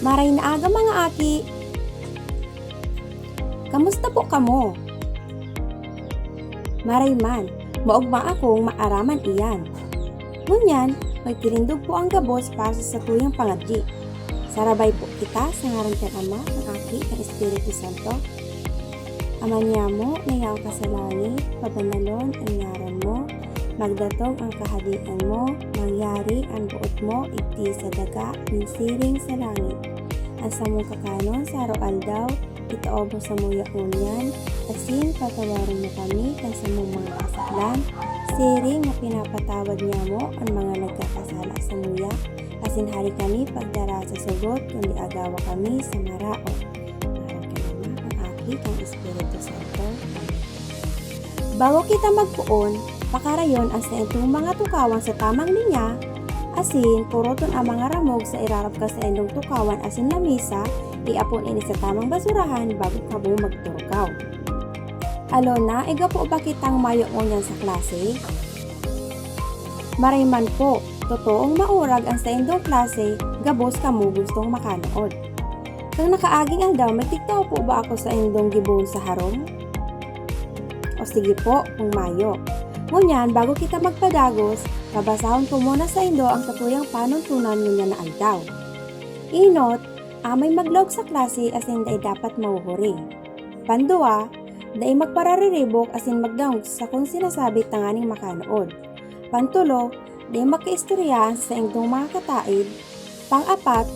Maray na aga mga aki. Kamusta po kamo? Maray man, maugma akong maaraman iyan. Ngunyan, magtirindog po ang gabos para sa tuyang pangadji. Sarabay po kita sa ngaran kan Ama, ng Aki, ng Espiritu Santo. Ama niya mo, nayaw ka sa langit, pabanalon ang ngaran mo, magdatog ang kaharian mo, mangyari ang buot mo, iti sa daga, minsiring sa langit. Ang samong kakanon sa araw-aldaw, itaob mo sa muya unyan, asin patawarin mo kami kan sa mong mga kasalan, siring na pinapatawad niya mo ang mga nagkakasala sa muya, asin hari kami pagdara sa sugot, kundi agawa kami sa marao. Maharap ka naman ang Aki, ang Espiritu Santo. Bago kita magpuon, pakarayon ang sa itong mga tukawan sa tamang linya, asin puroton ang mga ramog sa irarap ka sa endong tukawan asin na misa, iapon ini sa tamang basurahan bago ka mo magturkaw. Alona, iga po ba kitang mayo ngunyan sa klase? Marayman po, totoong maurag ang sa endong klase, gabos ka mo gustong makanood. Kang nakaaging aldaw, magtiktaw po ba ako sa endong gibon sa harong? O sige po, kung mayo. Ngunyan, bago kita magpadagos, babasahon ko muna sa indo ang katuyang panuntunan niya na aldaw. Inot, amay maglog sa klase asin day dapat mauhuri. Pandua, day magparariribok asin magdaong sa kung sinasabi tanganing makanood. Pantulo, day makaistoryahan sa indong mga kataid. Pang-apat,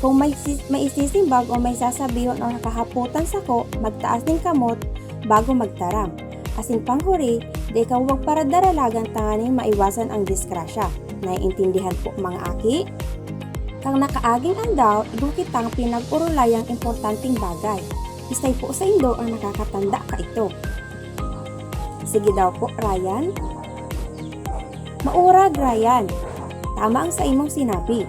kung may isisimbag o may sasabihin o nakahaputan sa ko, magtaas ng kamot bago magtaram. Asin panghuri, di ka huwag para daralagang tanganing maiwasan ang diskrasya. Naiintindihan po mga aki? Kang nakaaging andaw, igo kitang pinag-urulayang importanteng bagay. Istay po sa indo ang nakakatanda ka ito. Sige daw po, Ryan. Maurag, Ryan. Tama ang sa imong sinabi.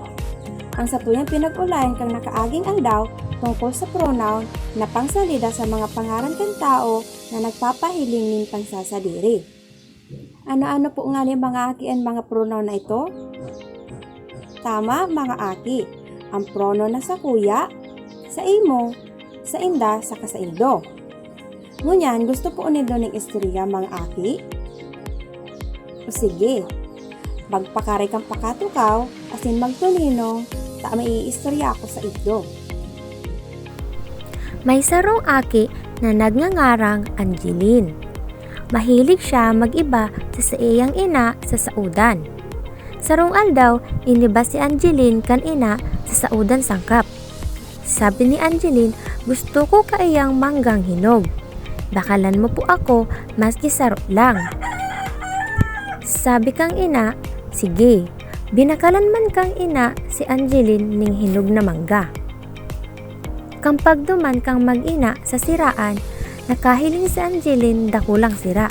Ang sa tuyang pinag-ulayan kang nakaaging andaw tungkol sa pronoun na pangsalida sa mga pangaran kang tao na nagpapahiling nin pangsasadiri. Ano-ano po nga ni mga aki ang mga pronoun na ito? Tama mga aki, ang pronoun na sa kuya, sa imo, sa inda, saka sa indo. Ngunyan, gusto po nido ng istorya mga aki? O sige, magpakari kang pakatukaw, asin magtulinong, ta may iistorya ako sa ido. May sarong aki na nagngangarang Angeline. Mahilig siya mag-iba sa iyang ina sa saudan. Sarong aldaw, iniba si Angeline kan ina sa saudan sangkap. Sabi ni Angeline, gusto ko kaiyang manggang hinog. Bakalan mo po ako maski saro lang. Sabi kang ina, sige. Binakalan man kang ina si Angeline ning hinog na mangga. Kang pagduman kang mag-ina sa siraan, nakahiling si Angeline dakulang sira.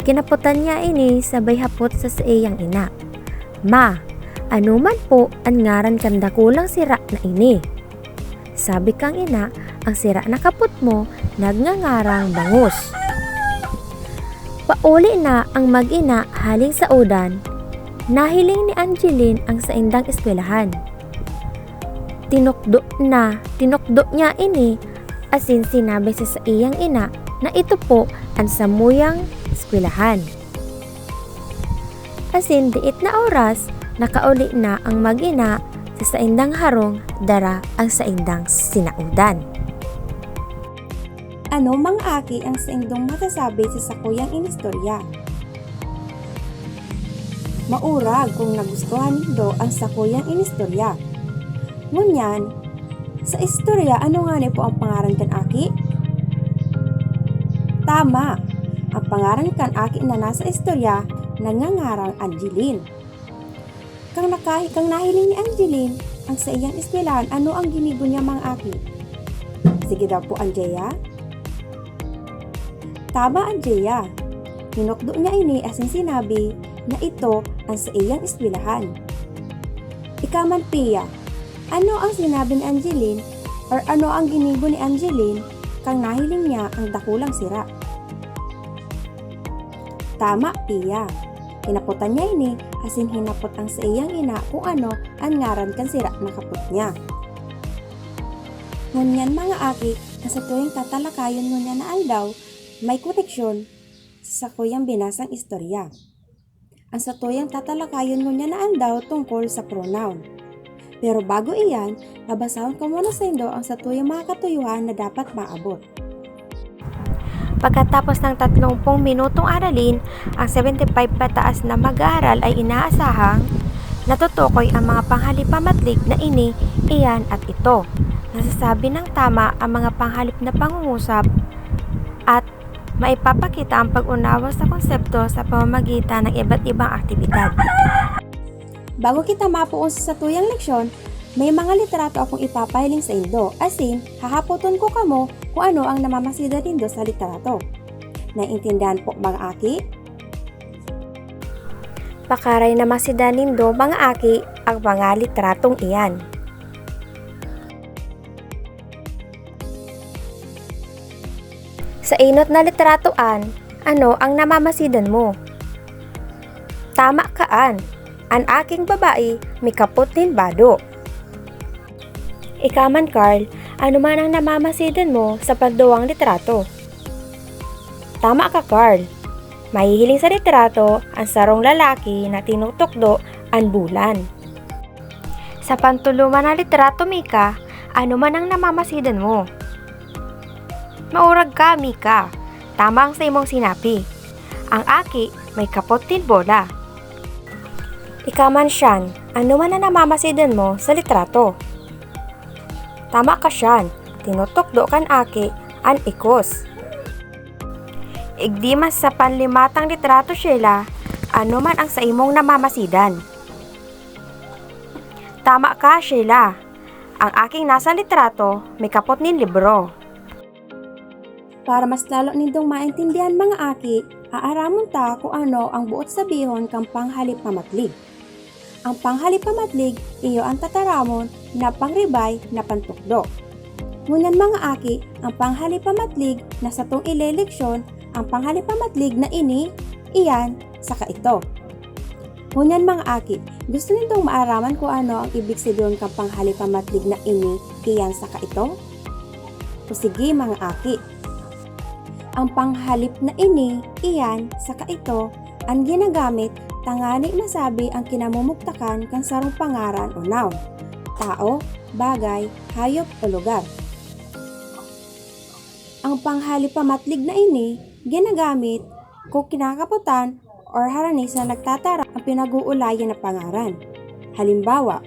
Kinaputan niya ini sabay hapot sa iyang ina. Ma, ano man po ang ngaran kan dakulang sira na ini? Sabi kang ina, ang sira na kapot mo, nagngangarang bangus. Pauli na ang mag-ina haling sa udan, nahiling ni Angeline ang saindang eskwelahan. Tinukdo niya ini, asin sinabi sa iyang ina na ito po ang samuyang eskwelahan. Asin diit na oras, nakauli na ang mag-ina sa saindang harong, dara ang saindang sinaudan. Ano mga aki ang saindong masasabi sa sakuyang inistorya? Maurag kung nagustuhan nindo ang sakuyang inistorya. Ngunyan, sa istorya, ano nga ni po ang pangaran kan aki? Tama, ang pangaran kan aki na nasa istorya, nangangarang Angeline. Kang nahiling ni Angeline, ang sa iyang eskwelahan, ano ang ginigo niya mga aki? Sige daw po, Anjeya. Tama, Anjeya. Hinukdo niya ini asin sinabi na ito ang sa iyang eskwelahan. Ikaman, Pia, ano ang sinabi ni Angeline or ano ang ginigo ni Angeline kang nahiling niya ang dakulang sira? Tama, Pia. Hinaputan niya ini asin hinapot ang sa iyang ina kung ano ang ngaran kan sira na kapot niya. Ngunyan mga aki, na sa tuwing tatalakayon ngunyan na aldaw, may koneksyon sa sakuyang binasang istorya. Ang sa tuyang tatalakayon ngunyan na aldaw tungkol sa pronoun. Pero bago iyan, babasahon ko muna sa indo ang sa tuyang mga katuyuhan na dapat maabot. Pagkatapos ng 30 minutong aralin, ang 75 pataas na mag-aaral ay inaasahang natutukoy ang mga panghalipamatlig na ini, iyan at ito. Nasasabi ng tama ang mga panghalip na pangungusap at maipapakita ang pag-unawa sa konsepto sa pamamagitan ng iba't ibang aktibidad. Bago kita mapuon sa tuyang leksyon, may mga literato akong ipapahiling sa indo, asin hahapoton ko kamo kung ano ang namamasida nindo sa literato. Naiintindihan po mga aki? Pakaray na masida nindo mga aki ang mga litratong iyan. Sa inot na litratoan, ano ang namamasidan mo? Tama kaan, ang aking babae may kapot din bado. Ikaman Carl, ano man ang namamasidan mo sa pagduwang litrato? Tama ka Carl, mahihiling sa litrato ang sarong lalaki na tinutokdo ang bulan. Sa pantuluman na litrato Mika, ano man ang namamasidan mo? Maurag ka Mika, tama ang sa imong sinapi. Ang aki may kapot din bola. Ikaman Sean, ano man ang namamasidan mo sa litrato? Tama ka Sean, tinutokdo kan aki an ikos. Igdimas sa panlimatang litrato Sheila, ano man ang sa imong namamasidan? Tama ka Sheila, ang aking nasa litrato may kapot nin libro. Para mas lalo nindong maintindihan mga aki, aaramon ta kung ano ang buot sabihon kang panghalipamatlig. Ang panghalipamatlig, iyo ang tataramon na pangribay na pantukdo. Ngunyan mga aki, ang panghalipamatlig na sa tong ileleksyon, ang panghalipamatlig na ini, iyan, saka ito. Ngunyan mga aki, gusto nitong maaraman kung ano ang ibig sabihin kang panghalipamatlig na ini, iyan, saka ito? O sige mga aki. Ang panghalip na ini, iyan, saka ito, ang ginagamit tangani masabi ang kinamumuktakan kang sarong pangaran o noun, tao, bagay, hayop o lugar. Ang panghalipamatlig na ini, ginagamit kung kinakaputan or haranis na nagtatara ang pinag-uulayan na pangaran. Halimbawa,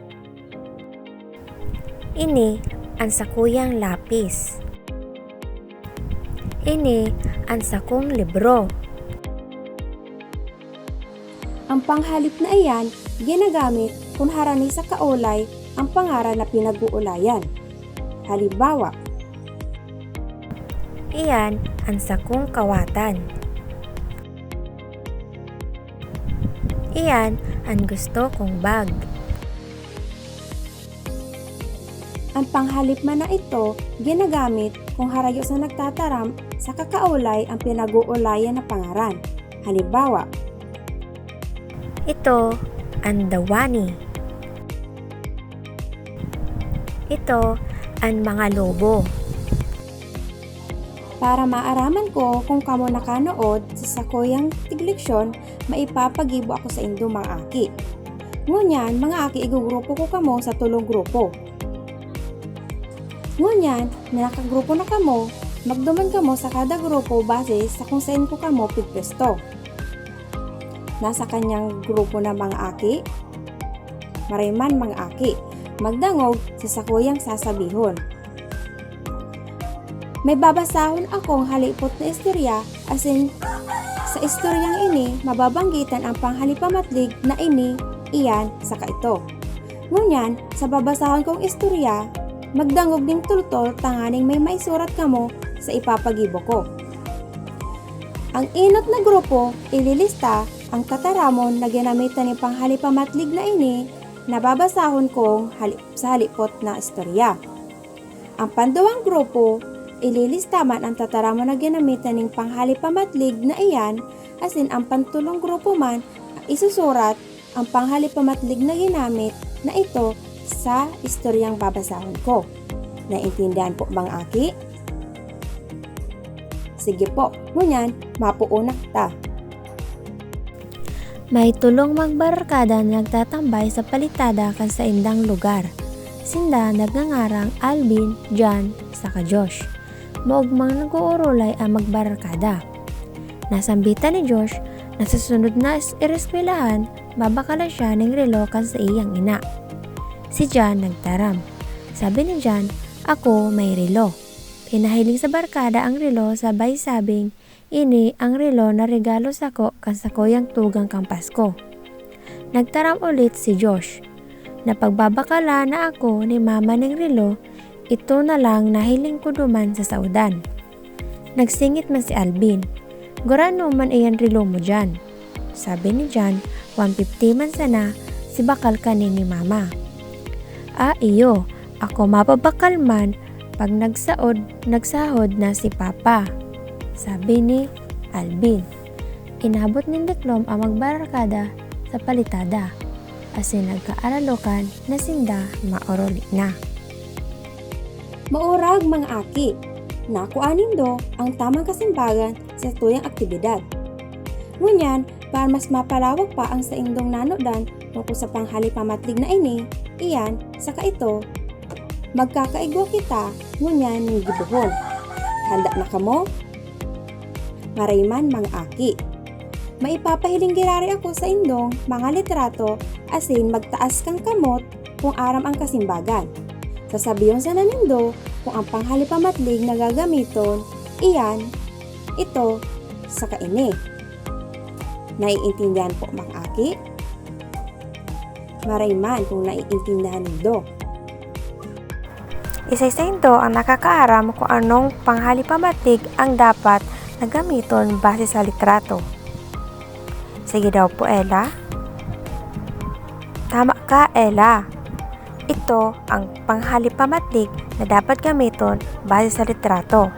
Ini ang sakuyang lapis. Ini ang sakong libro. ang panghalip na iyan, ginagamit kung harani sa kaulay ang pangaran na pinag-uulayan. Halimbawa, Iyan ang sakong kawatan. Iyan ang gusto kong bag. ang panghalip man na ito, ginagamit kung harayo sa nagtataram sa kakaulay ang pinag-uulayan na pangaran. Halimbawa, Ito ang dawani. Ito ang mga lobo. para maaraman ko kung kamo nakanood sa sakuyang tigleksyon, maipapagibo ako sa indo mga aki. Ngunyan, mga aki igugrupo ko kamo sa tulong grupo. Ngunyan, nakagrupo na kamo, magduman kamo sa kada grupo base sa kung saan ko kamo pigpesto. Nasa kanyang grupo na mga aki, marayman mga aki, magdangog sa sakuyang sasabihon. May babasahon akong halipot na istorya, asin sa istoryang ini, mababanggitan ang panghalipamatlig na ini, iyan, saka ito. Ngunyan, sa babasahon kong istorya, magdangog ding tultol tanganing may maisurat kamo sa ipapagibo ko. Ang inot na grupo, ililista ang tataramon na ginamitan ni panghalipamatlig na ini na babasahon kong sa halipot na istorya. Ang panduwang grupo, ililista man ang tataramon na ginamitan ng panghalipamatlig na iyan, asin ang pantulong grupo man isusurat ang panghalipamatlig na ginamit na ito sa istoryang babasahon ko. Naiintindihan po bang aki? Sige po, ngunyan, mapuuna kita. May tulong magbarkada na nagtatambay sa palitada kan sa indang lugar. Sinda nagngangarang Alvin, John, saka Josh. Maugmang nag-uurulay ang magbarkada. Nasambitan ni Josh na sa sunod na eskwelahan, babakala siya ng relo kan sa iyang ina. Si John nagtaram. Sabi ni John, ako may relo. Pinahiling sa barkada ang relo sabay sabing, ini ang relo na regalo sako kan sa koyang tugang kang Pasko. Nagtaram ulit si Josh. Napagbabakala na ako ni mama ng relo, ito na lang nahiling ko duman sa saudan. Nagsingit man si Alvin. Gurano man iyan relo mo dyan. Sabi ni John, 150 man sana, si bakal kanin ni mama. Iyo, ako mapabakal man pag nagsahod na si Papa. Sabi ni Alvin. Inabot ni Deklom ang magbarakada sa palitada. Asin nagkaaralokan na sinda maoroli na. Maurag mga aki, nakuanin do ang tamang kasimbagan sa tuyang aktibidad. Ngunyan, para mas mapalawak pa ang sa indong nanodan tungkol sa panghalipamatlig na ini, iyan, saka ito, magkakaigwa kita, ngunyan ng gibuhon. Handa na kamo? Marayman mga aki. Maipapahiling girari ako sa indong mga litrato asin magtaas kang kamot kung aram ang kasimbagan. Sasabiyon sa nanindo kung ang panghalipamatlig na gagamiton, iyan, ito, saka ini. Naiintindihan po mga aki? Marayman kung naiintindihan nindo. Isa-isa ito ang nakakaaram kung anong panghalipamatlig ang dapat na gamiton base sa litrato. Sige daw po, Ella. Tama ka, Ella. Ito ang panghalipamatlig na dapat gamiton base sa litrato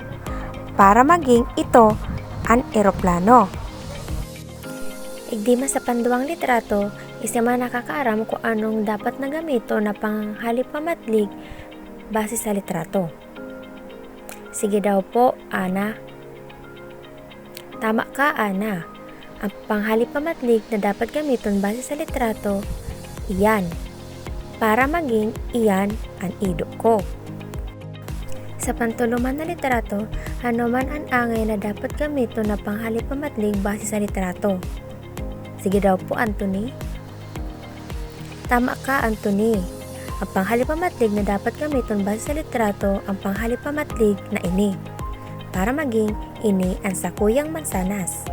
para maging ito ang eroplano. Igdi man sa panduang litrato, isa man nakakaaram kung anong dapat na gamiton na panghalipamatlig base sa litrato. Sige daw po, Ana. Tama ka, Ana. Ang panghalipamatlig na dapat gamiton base sa litrato, iyan. Para maging iyan ang ido ko. Sa pantuluman na litrato, ano man ang angay na dapat gamiton na panghalipamatlig base sa litrato. Sige daw po, Anthony. Tama ka, Anthony. Ang panghalipamatlig na dapat gamiton base sa litrato ang panghalipamatlig na ini. Para maging ini ang sakuyang mansanas.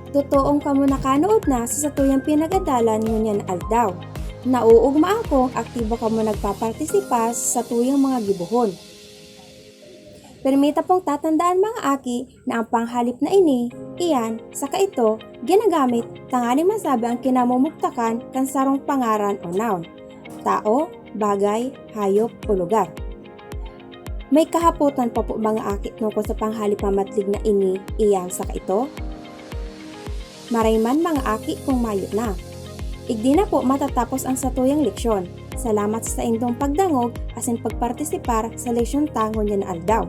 Totoong kamo nakanood na sa satuyang pinagadalan ngunyan aldaw. Nauugma akong aktibo kamo nagpapartisipa sa tuyang mga gibuhon. Permita pong tatandaan mga aki na ang panghalip na ini, iyan, saka ito, ginagamit tangani masabi ang kinamumuktakan kan sarong pangaran o noun. Tao, bagay, hayop o lugar. May kahaputan pa po mga aki tungkol sa panghalipamatlig na ini, iyan, saka ito. Marayman mga aki kung mayo na. Igdi na po matatapos ang satuyang leksyon. Salamat sa indong pagdangog asin pagpartisipar sa leksyon tangon yan aldaw.